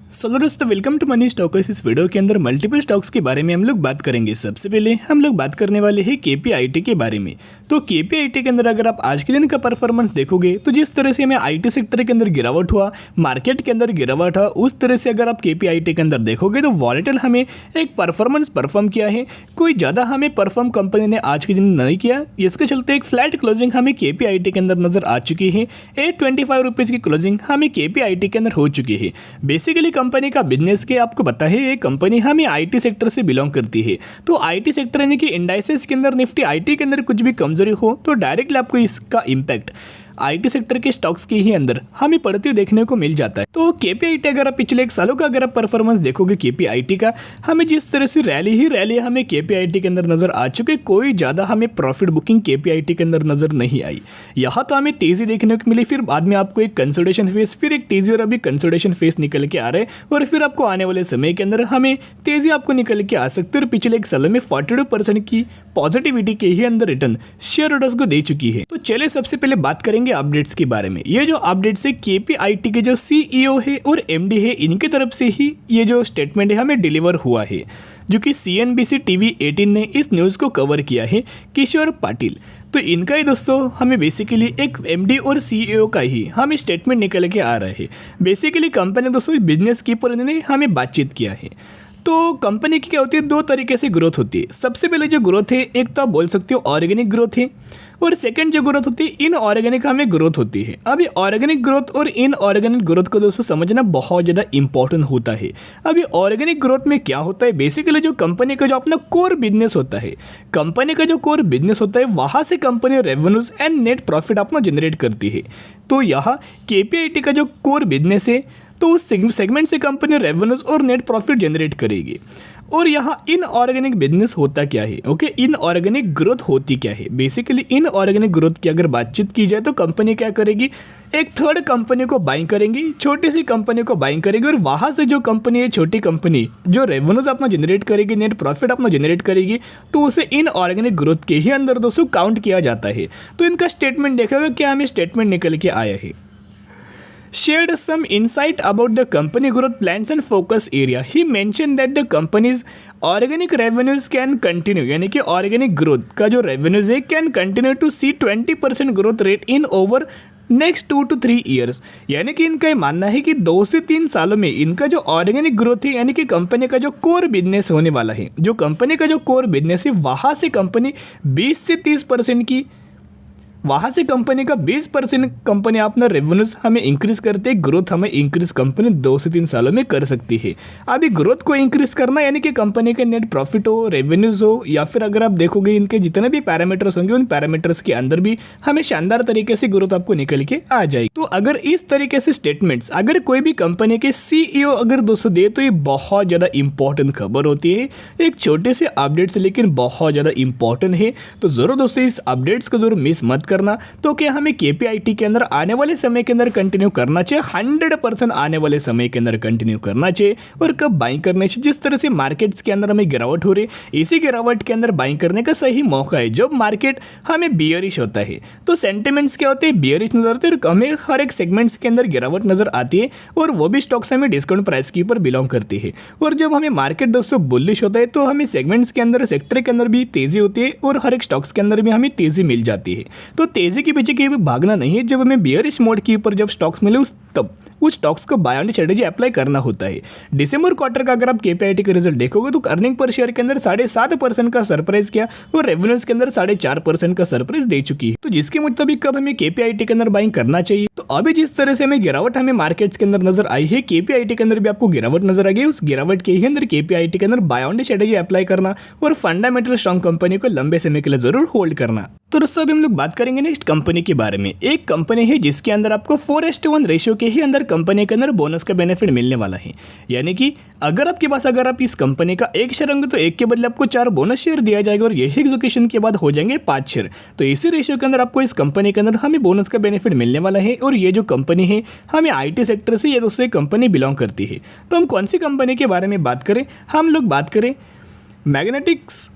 दोस्तों welcome to money stalkers. इस video के अंदर मल्टीपल स्टॉक्स के बारे में हम लोग बात करेंगे। सबसे पहले हम लोग बात करने वाले हैं केपीआईटी के बारे में। तो केपीआईटी के अंदर अगर आप आज के दिन का परफॉर्मेंस देखोगे तो जिस तरह से हमें आईटी सेक्टर के अंदर गिरावट हुआ, मार्केट के अंदर गिरावट हुआ, उस तरह से अगर आप केपीआईटी के अंदर देखोगे तो वॉलेटाइल हमें एक परफॉर्मेंस परफॉर्म किया है। कोई ज़्यादा हमें परफॉर्म कंपनी ने आज के दिन नहीं किया। इसके चलते एक फ्लैट क्लोजिंग हमें केपीआईटी के अंदर नजर आ चुकी है। 825 रुपीज़ की क्लोजिंग हमें केपीआईटी के अंदर हो चुकी है। बेसिकली कंपनी का बिजनेस के आपको पता है ये कंपनी हमें आईटी सेक्टर से बिलोंग करती है। तो आईटी सेक्टर यानी कि इंडाइसेस के अंदर निफ्टी आईटी के अंदर कुछ भी कमजोरी हो तो डायरेक्टली आपको इसका इम्पैक्ट आईटी सेक्टर के स्टॉक्स के ही अंदर हमें पड़ते हुए देखने को मिल जाता है। तो केपीआईटी अगर आप पिछले एक सालों का अगर आप परफॉर्मेंस देखोगे केपीआईटी का, हमें जिस तरह से रैली हमें केपीआईटी के अंदर नजर आ चुके, कोई ज़्यादा हमें प्रॉफिट बुकिंग केपीआईटी के अंदर नजर नहीं आई। यहाँ तो हमें तेज़ी देखने को मिली, फिर बाद में आपको एक कंसोलिडेशन फेस, फिर एक तेज़ी और अभी कंसोलिडेशन फेस निकल के आ रहे हैं और फिर आपको आने वाले समय के अंदर हमें तेज़ी आपको निकल के आ सकती है। और पिछले एक साल में 42% की पॉजिटिविटी के ही अंदर रिटर्न शेयर होल्डर्स को दे चुकी है। तो चलिए सबसे पहले बात करेंगे अपडेट्स के बारे में। ये जो अपडेट्स है केपीआईटी के जो सीईओ है और एमडी है, इनकी तरफ से ही ये जो स्टेटमेंट है हमें डिलीवर हुआ है, जो कि सीएनबीसी टीवी 18 ने इस न्यूज़ को कवर किया है। किशोर पाटिल, तो इनका ही दोस्तों हमें बेसिकली एक एमडी और सीईओ का ही हमें स्टेटमेंट निकल के आ रहा है। बेसिकली कंपनी दोस्तों बिजनेस की पर इन्होंने हमें बातचीत किया है। तो कंपनी की क्या होती है, दो तरीके से ग्रोथ होती है। सबसे पहले जो ग्रोथ है, एक तो आप बोल सकते हो ऑर्गेनिक ग्रोथ है, और सेकंड जो ग्रोथ होती है इनऑर्गेनिक हमें ग्रोथ होती है। अभी ऑर्गेनिक ग्रोथ और इनऑर्गेनिक ग्रोथ को दोस्तों समझना बहुत ज़्यादा इंपॉर्टेंट होता है। अभी ऑर्गेनिक ग्रोथ में क्या होता है, बेसिकली जो कंपनी का जो अपना कोर बिजनेस होता है, कंपनी का जो कोर बिजनेस होता है वहाँ से company revenues and net profit अपना जनरेट करती है। तो यहाँ केपीआईटी का जो कोर बिजनेस है तो उस सेगमेंट से कंपनी रेवेन्यूज और नेट प्रॉफिट जनरेट करेगी। और यहाँ इनऑर्गेनिक बिजनेस होता क्या है, ओके, इनऑर्गेनिक ग्रोथ होती क्या है। बेसिकली इनऑर्गेनिक ग्रोथ की अगर बातचीत की जाए तो कंपनी क्या करेगी, एक थर्ड कंपनी को बाइंग करेंगी, छोटी सी कंपनी को बाइंग करेगी, और वहाँ से जो कंपनी है, छोटी कंपनी जो रेवेन्यूज अपना जनरेट करेगी, नेट प्रॉफिट अपना जनरेट करेगी, तो उसे इनऑर्गेनिक ग्रोथ के ही अंदर दोस्तों काउंट किया जाता है। तो इनका स्टेटमेंट देखेगा, क्या हमें स्टेटमेंट निकल के आया है। Shared some insight about the company growth plans and focus area. He mentioned that the company's organic revenues can continue, यानी कि organic growth का जो revenues है can continue to see 20% growth rate in over next 2 to 3 years. यानी कि इनका ये मानना है कि 2 से 3 सालों में इनका जो ऑर्गेनिक ग्रोथ है, यानी कि कंपनी का जो कोर बिजनेस होने वाला है, जो कंपनी का जो कोर बिजनेस है वहाँ से कंपनी 20 से 30% की, वहाँ से कंपनी का 20% कंपनी अपना रेवेन्यूज हमें इंक्रीज करते हैं, ग्रोथ हमें इंक्रीज कंपनी 2 से 3 सालों में कर सकती है। अभी ग्रोथ को इंक्रीज करना यानी कि कंपनी के नेट प्रॉफिट हो, रेवेन्यूज हो, या फिर अगर आप देखोगे इनके जितने भी पैरामीटर्स होंगे उन पैरामीटर्स के अंदर भी हमें शानदार तरीके से ग्रोथ आपको निकल के आ जाएगी। तो अगर इस तरीके से स्टेटमेंट्स अगर कोई भी कंपनी के सीईओ अगर दोस्तों दे तो ये बहुत ज़्यादा इंपॉर्टेंट खबर होती है। एक छोटे से अपडेट से लेकिन बहुत ज़्यादा इंपॉर्टेंट है। तो ज़रूर दोस्तों इस अपडेट्स को जरूर मिस मत करना। तो क्या हमें केपीआईटी के अंदर आने वाले समय के अंदर कंटिन्यू करना चाहिए, 100% आने वाले समय के अंदर कंटिन्यू करना चाहिए, और कब बाइंग करना चाहिए। जिस तरह से मार्केट्स के अंदर हमें गिरावट हो रही है, इसी गिरावट के अंदर बाइंग करने का सही मौका है। जब मार्केट हमें बियरिश होता है तो सेंटिमेंट्स क्या होते हैं, बियरिश नजर आते हैं, हमें हर एक सेगमेंट्स के अंदर गिरावट नजर आती है, और वो भी स्टॉक्स हमें डिस्काउंट प्राइस के ऊपर बिलोंग करती है। और जब हमें मार्केट दोस्तों बुलिश होता है तो हमें सेगमेंट्स के अंदर, सेक्टर के अंदर भी तेजी होती है, और हर एक स्टॉक्स के अंदर भी हमें तेजी मिल जाती है। तो तेजी के पीछे कहीं भी भागना नहीं है। जब हमें बियरिश मोड के ऊपर जब स्टॉक्स मिले तब उस स्टॉक्स को बाय ऑन स्ट्रेटेजी अप्लाई करना होता है। दिसंबर क्वार्टर का अगर आप केपीआईटी के रिजल्ट देखोगे तो अर्निंग पर शेयर के अंदर 7.5% का सरप्राइज किया, और रेवेन्यूज के अंदर 4.5% का सरप्राइज दे चुकी है। तो जिसके मुताबिक कब हमें केपीआईटी के अंदर बाइंग करना चाहिए। तो अभी जिस तरह से हमें गिरावट हमें मार्केट्स के अंदर नजर आई है, केपीआईटी के अंदर भी आपको गिरावट नजर आ गई। उस गिरावट के ही अंदर केपीआईटी के अंदर बाय ऑन स्ट्रेटेजी अप्लाई करना और फंडामेंटल स्ट्रॉन्ग कंपनी को लंबे समय के लिए जरूर होल्ड करना। तो दोस्तों अभी हम लोग बात करेंगे नेक्स्ट कंपनी के बारे में। एक कंपनी है जिसके अंदर आपको 4:1 रेशियो के ही अंदर कंपनी के अंदर बोनस का बेनिफिट मिलने वाला है। यानी कि अगर आपके पास अगर आप इस कंपनी का 1 शेयर होंगे तो 1 के बदले आपको 4 बोनस शेयर दिया जाएगा, और यही एग्जीक्यूशन के बाद हो जाएंगे 5 शेयर। तो इसी रेशियो के अंदर आपको इस कंपनी के अंदर हमें बोनस का बेनिफिट मिलने वाला है। और ये जो कंपनी है हमें आईटी सेक्टर से ये दोस्तों कंपनी बिलोंग करती है। तो हम कौन सी कंपनी के बारे में बात करें, हम लोग बात करें मैग्नेटिक्स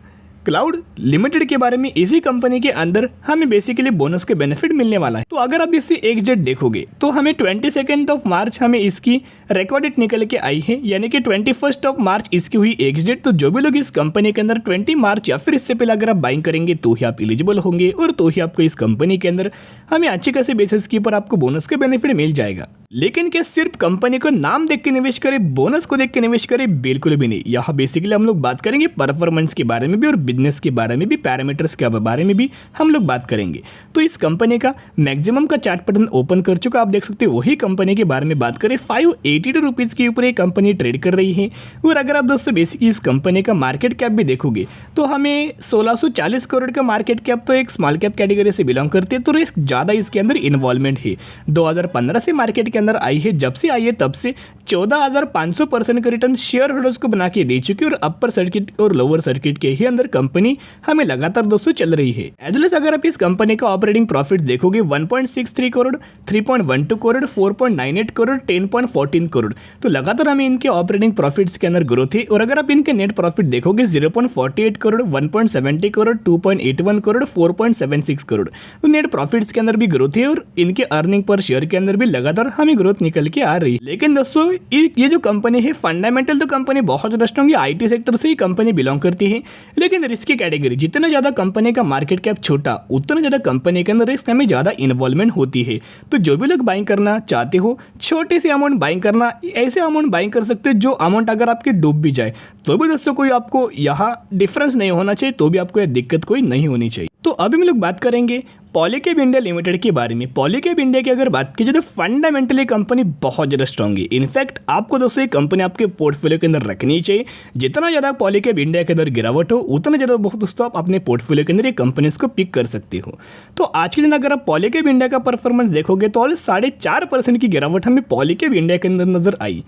क्लाउड लिमिटेड के बारे में, इसी कंपनी के अंदर हमें बेसिकली बोनस के बेनिफिट मिलने वाला है। तो अगर आप इसकी एक्स डेट देखोगे तो हमें 22 मार्च हमें इसकी रिकॉर्ड डेट निकल के आई है, यानी कि 21 मार्च इसकी हुई एक्स डेट। तो जो भी लोग इस कंपनी के अंदर 20 मार्च या फिर इससे पहले अगर आप बाइंग करेंगे तो ही आप एलिजिबल होंगे और तो ही आपको इस कंपनी के अंदर हमें अच्छी खासी बेसिस के ऊपर आपको बोनस के बेनिफिट मिल जाएगा। लेकिन क्या सिर्फ कंपनी को नाम देख के निवेश करें, बोनस को देख के निवेश करें? बिल्कुल भी नहीं। यहाँ बेसिकली हम लोग बात करेंगे परफॉर्मेंस के बारे में भी और बिजनेस के बारे में भी, पैरामीटर्स के बारे में भी हम लोग बात करेंगे। तो इस कंपनी का मैक्सिमम का चार्ट पैटर्न ओपन कर चुका, आप देख सकते हैं। वही कंपनी के बारे में बात करें, 582 रुपीज़ के ऊपर ये कंपनी ट्रेड कर रही है। और अगर आप दोस्तों बेसिकली इस कंपनी का मार्केट कैप भी देखोगे तो हमें 1640 करोड़ का मार्केट कैप तो एक स्मॉल कैप कैटेगरी से बिलोंग करती है। तो रिस्क ज़्यादा इसके अंदर इन्वॉल्वमेंट है। 2015 से मार्केट के अंदर आई है, जब से आई है तब से 14,500% का रिटर्न शेयर होल्डर्स को बना के दे चुकी है। और अपर सर्किट और लोअर सर्किट के ही अंदर कंपनी हमें लगातार दोस्तों चल रही है। एज वेल एज अगर आप इस कंपनी का ऑपरेटिंग प्रॉफिट देखोगे 1.63 करोड़, 3.12 करोड़, 4.98 करोड़, 10.14 करोड़, तो लगातार हमें इनके ऑपरेटिंग प्रॉफिट्स के अंदर ग्रोथ है। और अगर आप इनके नेट प्रॉफिट देखोगे 0.48 करोड़, 1.70 करोड़, 2.81 करोड़, 4.76 करोड़, तो नेट प्रॉफिट्स के अंदर भी ग्रोथ है और इनके अर्निंग पर शेयर के अंदर भी लगातार हमें ग्रोथ निकल के आ रही है। लेकिन दोस्तों ये जो कंपनी है, फंडामेंटल तो कंपनी बहुत ज़्यादा स्ट्रॉन्ग है, आईटी सेक्टर से ही कंपनी बिलोंग करती है। लेकिन रिस्क की कैटेगरी, जितना ज़्यादा कंपनी का मार्केट कैप छोटा, उतना ज़्यादा कंपनी के अंदर रिस्क हमें ज़्यादा इन्वॉल्वमेंट होती है। तो जो भी लोग बाइंग करना चाहते हो, छोटे से अमाउंट बाइंग करना, ऐसे अमाउंट बाइंग कर सकते हो जो अमाउंट अगर आपके डूब भी जाए तो भी दोस्तों कोई आपको यहाँ डिफरेंस नहीं होना चाहिए, तो भी आपको यह दिक्कत कोई नहीं होनी चाहिए। तो अभी हम लोग बात करेंगे पॉलीकैब इंडिया लिमिटेड के बारे में। पॉलीकैब इंडिया की अगर बात की जाए तो फंडामेंटली कंपनी बहुत ज़्यादा स्ट्रॉन्ग है। इनफैक्ट आपको दोस्तों ये कंपनी आपके पोर्टफोलियो के अंदर रखनी चाहिए। जितना ज़्यादा पॉलीकैब इंडिया के अंदर गिरावट हो, उतना ज़्यादा बहुत दोस्तों आप अपने पोर्टफोलियो के अंदर ये कंपनीज को पिक कर सकते हो। तो आज के दिन अगर आप पॉलीकैब इंडिया का परफॉर्मेंस देखोगे तो ऑल 4.5% की गिरावट हमें पॉलीकैब इंडिया के अंदर नजर आई।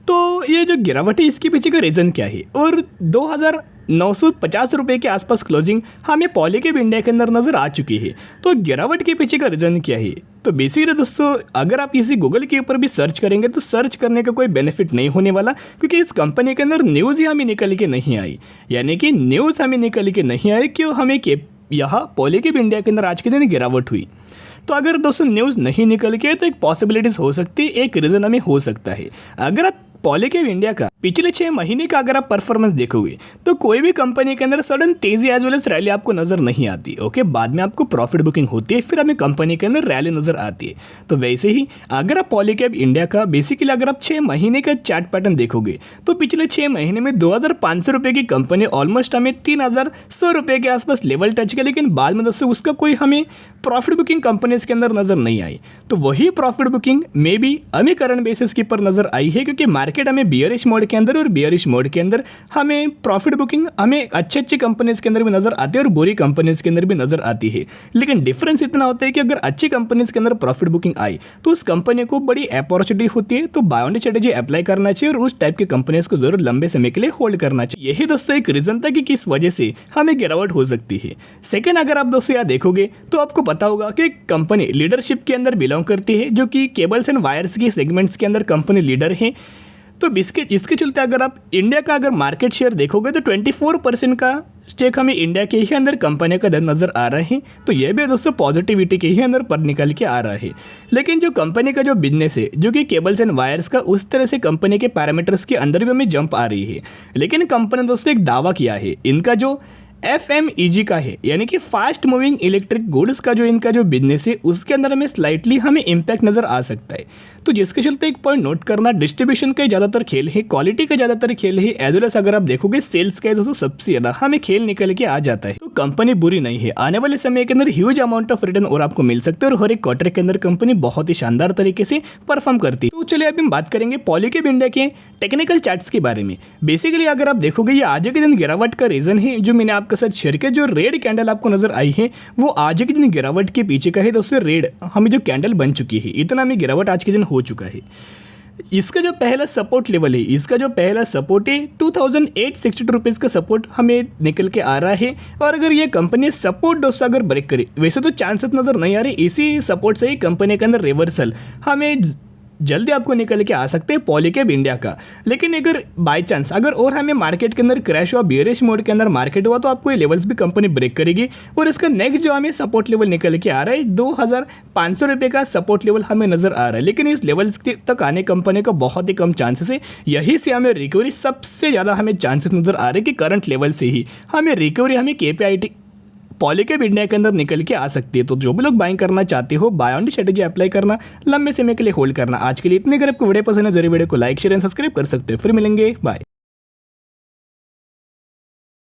तो ये जो गिरावट है इसके पीछे का रीज़न क्या है? और 2,950 रुपये के आसपास क्लोजिंग हमें पॉलीकैब इंडिया के अंदर नज़र आ चुकी है। तो गिरावट के पीछे का रीज़न क्या है? तो बेसिकली दोस्तों अगर आप इसी गूगल के ऊपर भी सर्च करेंगे तो सर्च करने का कोई बेनिफिट नहीं होने वाला, क्योंकि इस कंपनी के अंदर न्यूज़ ही हमें निकल के नहीं आई। यानी कि न्यूज़ हमें निकल के नहीं आई क्यों हमें यहाँ पॉलीकैब इंडिया के अंदर आज के दिन गिरावट हुई। तो अगर दोस्तों न्यूज़ नहीं निकल के तो एक पॉसिबिलिटीज़ हो सकती है, एक रीज़न हमें हो सकता है। अगर आप पॉलीकैब इंडिया का पिछले 6 महीने का अगर आप परफॉर्मेंस देखोगे तो कोई भी कंपनी के अंदर सडन तेजी एज वेल एज रैली आपको नजर नहीं आती। ओके, बाद में आपको प्रॉफिट बुकिंग होती है, फिर हमें कंपनी के अंदर रैली नजर आती है। तो वैसे ही अगर आप पॉलीकैब इंडिया का बेसिकली अगर आप 6 महीने का चार्ट पैटर्न देखोगे तो पिछले 6 महीने में 2,500 रुपये की कंपनी ऑलमोस्ट हमें 3,100 रुपये के आसपास लेवल टच किया, लेकिन बाद में दोस्तों उसका कोई हमें प्रॉफिट बुकिंग कंपनीज के अंदर नजर नहीं आई। तो वही प्रॉफिट बुकिंग मे बी हमें करंट बेसिस के ऊपर नजर आई है, क्योंकि मार्केट हमें बियरिश मोड के अंदर और बियरिश मोड के अंदर हमें प्रॉफिट बुकिंग हमें अच्छी कंपनीज के अंदर भी नजर आती है और बुरी कंपनीज के अंदर भी नजर आती है। लेकिन डिफरेंस इतना होता है कि अगर अच्छी कंपनीज के अंदर प्रॉफिट बुकिंग आई तो उस कंपनी को बड़ी अपॉर्चुनिटी होती है, तो बाय ऑन स्ट्रेटेजी अप्लाई करना चाहिए और उस टाइप की कंपनीज को जरूर लंबे समय के लिए होल्ड करना चाहिए। यही दोस्तों एक रीजन था कि किस वजह से हमें गिरावट हो सकती है। सेकेंड, अगर आप दोस्तों यहाँ देखोगे तो आपको पता होगा कि कंपनी लीडरशिप के अंदर बिलोंग करती है, जो कि केबल्स एंड वायर्स की सेगमेंट्स के अंदर कंपनी लीडर है। तो इसके चलते अगर आप इंडिया का अगर मार्केट शेयर देखोगे तो 24% का स्टेक हमें इंडिया के ही अंदर कंपनी का नज़र आ रहा है। तो यह भी दोस्तों पॉजिटिविटी के ही अंदर पर निकल के आ रहा है। लेकिन जो कंपनी का जो बिजनेस है, जो कि केबल्स एंड वायर्स का, उस तरह से कंपनी के पैरामीटर्स के अंदर भी हमें जंप आ रही है। लेकिन कंपनी ने दोस्तों एक दावा किया है, इनका जो FMEG का है, यानी कि फास्ट मूविंग इलेक्ट्रिक गुड्स का जो इनका जो बिजनेस है, उसके अंदर हमें इम्पैक्ट नजर आ सकता है। तो जिसके चलते एक पॉइंट नोट करना, डिस्ट्रीब्यूशन का ज़्यादातर खेल है, क्वालिटी का ज़्यादातर खेल है, एज वेल एज अगर आप देखोगे सेल्स का दोस्तों सबसे ज़्यादा हमें खेल निकल के आ जाता है। तो कंपनी बुरी नहीं है, आने वाले समय के अंदर ह्यूज अमाउंट ऑफ रिटर्न और आपको मिल सकता है और हर एक क्वार्टर के अंदर कंपनी बहुत ही शानदार तरीके से परफॉर्म करती है। तो चलिए अभी हम बात करेंगे पॉलीकैब इंडिया के टेक्निकल चार्ट्स के बारे में। बेसिकली अगर आप देखोगे ये आज के दिन गिरावट का रीजन है, जो मैंने आपके साथ शेयर किया, जो रेड कैंडल आपको नजर आई है वो आज के दिन गिरावट के पीछे का है। दोस्तों रेड हमें जो कैंडल बन चुकी है, इतना हमें गिरावट आज के दिन हो चुका है। इसका जो पहला सपोर्ट लेवल है, इसका जो पहला सपोर्ट है 2,862 रुपीज़ का सपोर्ट हमें निकल के आ रहा है। और अगर ये कंपनी सपोर्ट दोस्तों अगर ब्रेक करे, वैसे तो चांसेस नज़र नहीं आ रहे, इसी सपोर्ट से ही कंपनी के अंदर रिवर्सल हमें जल्दी आपको निकल के आ सकते हैं पॉलीकैब इंडिया का। लेकिन अगर बाय चांस अगर और हमें मार्केट के अंदर क्रैश हुआ, बियरिश मोड के अंदर मार्केट हुआ, तो आपको ये लेवल्स भी कंपनी ब्रेक करेगी। और इसका नेक्स्ट जो हमें सपोर्ट लेवल निकल के आ रहा है 2500 रुपये का सपोर्ट लेवल हमें नजर आ रहा है। लेकिन इस लेवल्स तक आने कंपनी का बहुत ही कम चांसेस है। यही से हमें रिकवरी सबसे ज़्यादा हमें चांसेस नजर आ रहे हैं कि करंट लेवल से ही हमें रिकवरी हमें KPIT पॉलीकैब इंडिया के अंदर निकल के आ सकती है। तो जो भी लोग बाइंग करना चाहते हो, बाय ऑन स्ट्रेटेजी अप्लाई करना, लंबे समय के लिए होल्ड करना। आज के लिए इतने। अगर आपको वीडियो पसंद है जरूर वीडियो को लाइक शेयर एंड सब्सक्राइब कर सकते हो। फिर मिलेंगे, बाय।